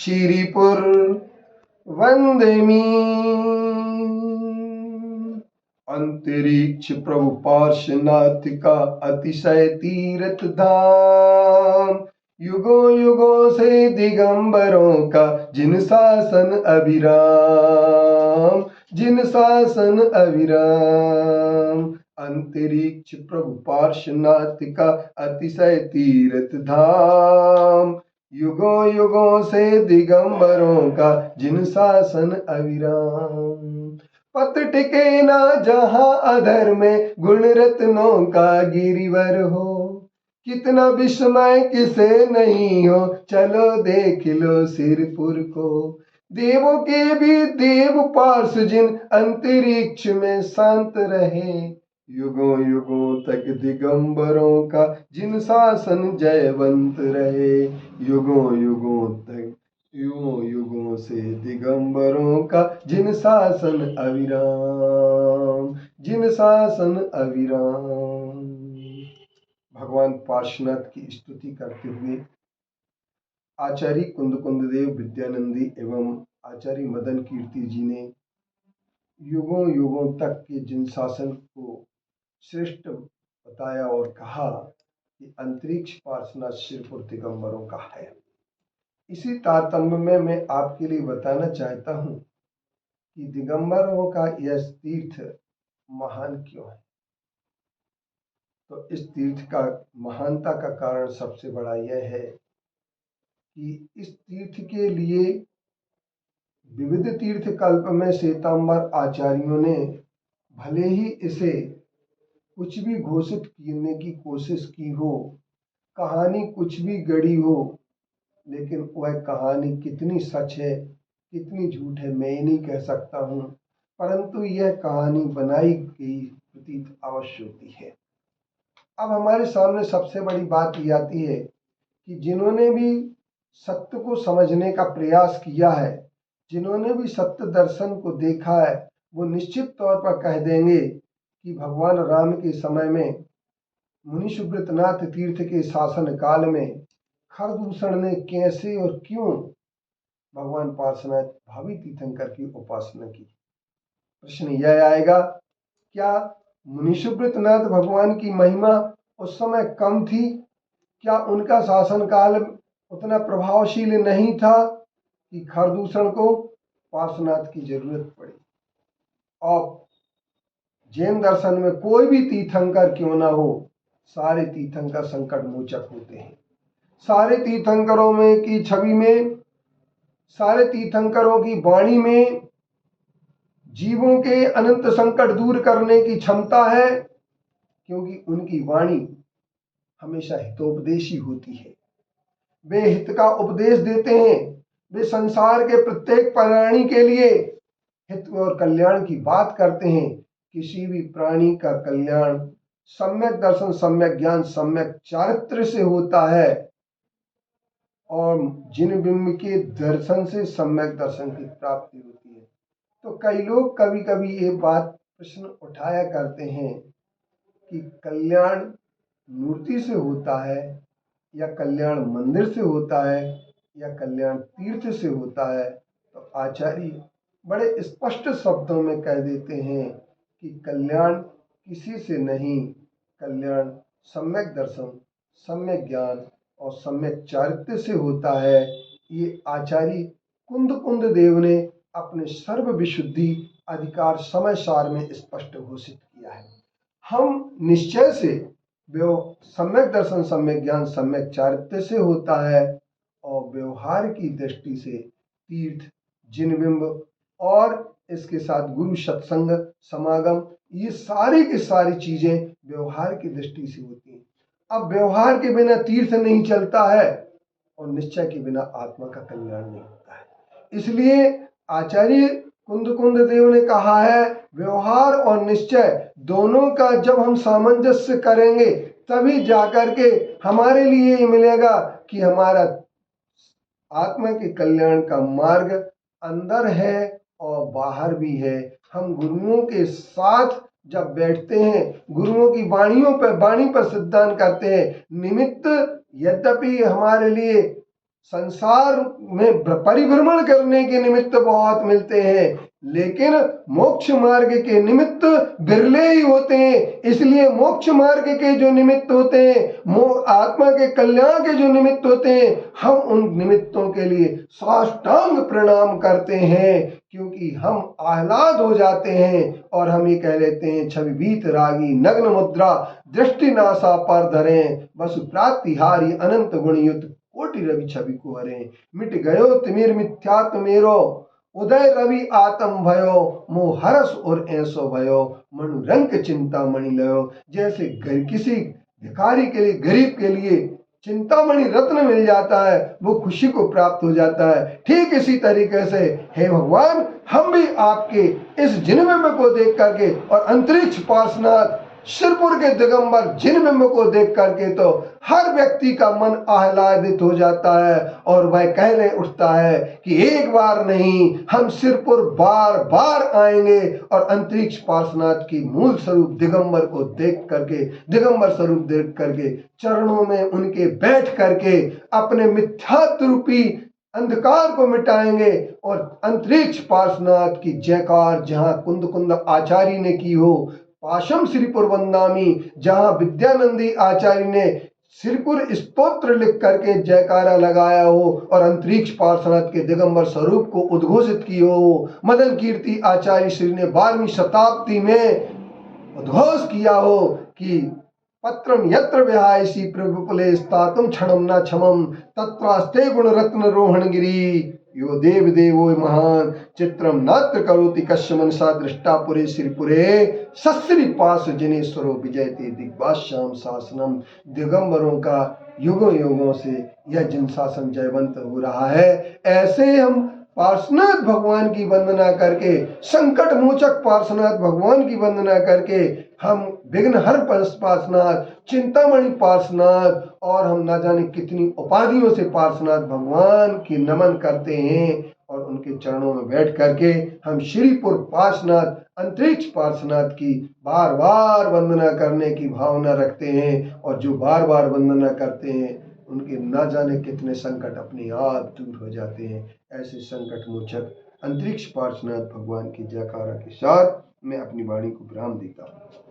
श्रीपुर वंदमी। अंतरिक्ष प्रभु पार्श्वनाथ का अतिशय तीर्थ धाम, युगों युगों से दिगंबरों का जिन शासन अविराम, जिन शासन अविराम। अंतरिक्ष प्रभु पार्श्वनाथ का अतिशय तीर्थ धाम, युगों युगों से दिगंबरों का जिन शासन अविराम। पत टिके ना जहां अधर में गुण रत्नों का गिरिवर हो, कितना विस्मय किसे नहीं हो, चलो देख लो सिरपुर को। देवों के भी देव पार्श जिन अंतरिक्ष में शांत रहे, युगों युगों तक दिगंबरों का जिन शासन जयवंत रहे, युगों युगों तक युगों युगों से दिगंबरों का जिन शासन अविराम, जिन शासन अविराम। भगवान पार्श्वनाथ की स्तुति करते हुए आचार्य कुंद देव विद्यानंदी एवं आचार्य मदन कीर्ति जी ने युगों युगों तक के जिन शासन को श्रेष्ठ बताया और कहा कि अंतरिक्ष पार्श्वनाथ श्रीपुर दिगंबरों का है। इसी तारतम्य में मैं आपके लिए बताना चाहता हूँ कि दिगंबरों का यह तीर्थ महान क्यों है। तो इस तीर्थ का महानता का कारण सबसे बड़ा यह है कि इस तीर्थ के लिए विविध तीर्थ कल्प में श्वेतांबर आचार्यों ने भले ही इसे कुछ भी घोषित करने की कोशिश की हो, कहानी कुछ भी गढ़ी हो, लेकिन वह कहानी कितनी सच है कितनी झूठ है मैं नहीं कह सकता हूँ, परंतु यह कहानी बनाई गई प्रतीत अवश्य होती है। अब हमारे सामने सबसे बड़ी बात ये आती है कि जिन्होंने भी सत्य को समझने का प्रयास किया है, जिन्होंने भी सत्य दर्शन को देखा है, वो निश्चित तौर पर कह देंगे कि भगवान राम के समय में मुनि सुब्रतनाथ तीर्थ के शासन काल में खरदूषण ने कैसे और क्यों भगवान पार्श्वनाथ भावी तीर्थंकर की उपासना की। प्रश्न यह आएगा, क्या मुनि सुब्रतनाथ भगवान की महिमा उस समय कम थी? क्या उनका शासन काल उतना प्रभावशील नहीं था कि खरदूषण को पार्श्वनाथ की जरूरत पड़ी? और जैन दर्शन में कोई भी तीर्थंकर क्यों ना हो, सारे तीर्थंकर संकट मोचक होते हैं। सारे तीर्थंकरों में की छवि में, सारे तीर्थंकरों की वाणी में जीवों के अनंत संकट दूर करने की क्षमता है, क्योंकि उनकी वाणी हमेशा हितोपदेशी होती है। वे हित का उपदेश देते हैं, वे संसार के प्रत्येक प्राणी के लिए हित और कल्याण की बात करते हैं। किसी भी प्राणी का कल्याण सम्यक दर्शन, सम्यक ज्ञान, सम्यक चारित्र से होता है, और जिन बिंब के दर्शन से सम्यक दर्शन की प्राप्ति होती है। तो कई लोग कभी कभी ये बात प्रश्न उठाया करते हैं कि कल्याण मूर्ति से होता है या कल्याण मंदिर से होता है या कल्याण तीर्थ से होता है। तो आचार्य बड़े स्पष्ट शब्दों में कह देते हैं कि कल्याण किसी से नहीं, कल्याण सम्यक दर्शन, सम्यक ज्ञान और सम्यक चारित्र से होता है। ये आचार्य कुंद देव ने अपने सर्व विशुद्धि अधिकार समय सार में स्पष्ट घोषित किया है। हम निश्चय से सम्यक दर्शन, सम्यक ज्ञान, सम्यक चारित्र से होता है, और व्यवहार की दृष्टि से तीर्थ, जिनबिंब और इसके साथ गुरु सत्संग समागम, ये सारी की सारी चीजें व्यवहार की दृष्टि से होती हैं। अब व्यवहार के बिना तीर्थ नहीं चलता है और निश्चय के बिना आत्मा का कल्याण नहीं होता है। इसलिए आचार्य कुंद देव ने कहा है, व्यवहार और निश्चय दोनों का जब हम सामंजस्य करेंगे तभी जाकर के हमारे लिए ये मिलेगा कि हमारा आत्मा के कल्याण का मार्ग अंदर है और बाहर भी है। हम गुरुओं के साथ जब बैठते हैं, गुरुओं की वाणी पर सिद्धांत करते हैं, निमित्त यद्यपि हमारे लिए संसार में परिभ्रमण करने के निमित्त बहुत मिलते हैं, लेकिन मोक्ष मार्ग के निमित्त बिरले ही होते हैं। इसलिए मोक्ष मार्ग के जो निमित्त होते हैं, आत्मा के कल्याण के जो निमित्त होते हैं, हम उन निमित्तों के लिए साष्टांग प्रणाम करते हैं, क्योंकि हम आह्लाद हो जाते हैं और हम ये कह लेते हैं, छवि भीत रागी नग्न मुद्रा दृष्टि नासा पर धरें, बस प्रातिहारी अनंत गुणयुत कोटि रवि छवि को हरे, मिट गयो तिमिर मिथ्या तुमेरो, उदय रवि आत्म भयो, मोह हरस और ऐसो भयो, मनुरंग चिंता मणि लयो। जैसे किसी भिखारी के लिए, गरीब के लिए चिंतामणि रत्न मिल जाता है, वो खुशी को प्राप्त हो जाता है, ठीक इसी तरीके से हे भगवान, हम भी आपके इस जिनबिंब को देख करके और अंतरिक्ष पार्श्वनाथ शिरपुर के दिगंबर जिनबिंब को देख करके तो हर व्यक्ति का मन आह्लादित हो जाता है और वह कहने उठता है कि एक बार नहीं, हम शिरपुर बार बार आएंगे और अंतरिक्ष पार्श्वनाथ की मूल स्वरूप दिगंबर को देख करके, दिगंबर स्वरूप देख करके चरणों में उनके बैठ करके अपने मिथ्यात्व रूपी अंधकार को मिटाएंगे और अंतरिक्ष पार्श्वनाथ की जयकार जहां कुंद कुंद आचार्य ने की हो, पाशम श्रीपुर वंदामी जहां विद्यानंदी आचार्य ने श्रीपुर स्तोत्र लिख करके जयकारा लगाया हो और अंतरिक्ष पार्श्वनाथ के दिगंबर स्वरूप को उद्घोषित की हो, मदन कीर्ति आचार्य श्री ने 12वीं शताब्दी में उद्घोष किया हो कि पत्रम यत्र विहायसी प्रभुपुले स्थातुम क्षणम न क्षमम तत्रास्ते गुण रत्न रोहणगिरी यो देव देवो महान चित्रम नात्र करोति कश्य मनसा दृष्टा पुरे श्रीपुरे सस्री पास जनेश्वरो विजयते दिग्भाष्याम शासनम। दिगंबरों का युगों युगों से यह जिन शासन जयवंत हो रहा है, ऐसे हम पार्श्वनाथ भगवान की वंदना करके, संकट मोचक पार्श्वनाथ भगवान की वंदना करके हम विघ्नहर पार्श्वनाथ, चिंतामणि पार्श्वनाथ और हम ना जाने कितनी उपाधियों से पार्श्वनाथ भगवान की नमन करते हैं और उनके चरणों में बैठ करके हम श्रीपुर पार्श्वनाथ, अंतरिक्ष पार्श्वनाथ की बार बार वंदना करने की भावना रखते हैं और जो बार बार वंदना करते हैं उनके ना जाने कितने संकट अपने आप दूर हो जाते हैं। ऐसे संकट मोचक अंतरिक्ष पार्श्वनाथ भगवान की जयकारा के साथ मैं अपनी वाणी को विराम देता हूँ।